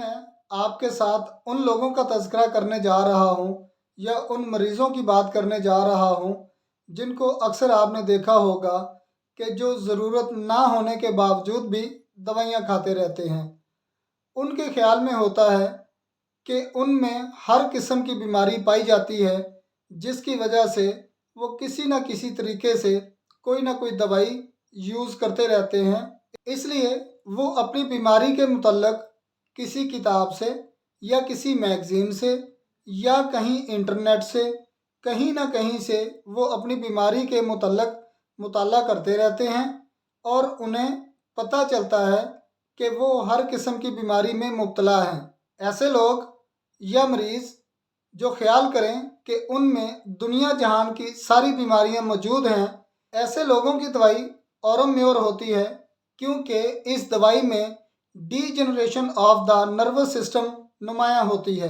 मैं आपके साथ उन लोगों का तज़किरा करने जा रहा हूँ या उन मरीज़ों की बात करने जा रहा हूँ जिनको अक्सर आपने देखा होगा कि जो ज़रूरत ना होने के बावजूद भी दवाइयाँ खाते रहते हैं। उनके ख़्याल में होता है कि उनमें हर किस्म की बीमारी पाई जाती है, जिसकी वजह से वो किसी न किसी तरीके से कोई ना कोई दवाई यूज़ करते रहते हैं। इसलिए वो अपनी बीमारी के मुतल्लक किसी किताब से या किसी मैगज़ीन से या कहीं इंटरनेट से कहीं ना कहीं से वो अपनी बीमारी के मुतल्लक मुताला करते रहते हैं और उन्हें पता चलता है कि वो हर किस्म की बीमारी में मुब्तला हैं। ऐसे लोग या मरीज़ जो ख़्याल करें कि उनमें दुनिया जहान की सारी बीमारियां मौजूद हैं, ऐसे लोगों की दवाई औरम म्योर होती है, क्योंकि इस दवाई में degeneration of the nervous system नुमायाँ होती है।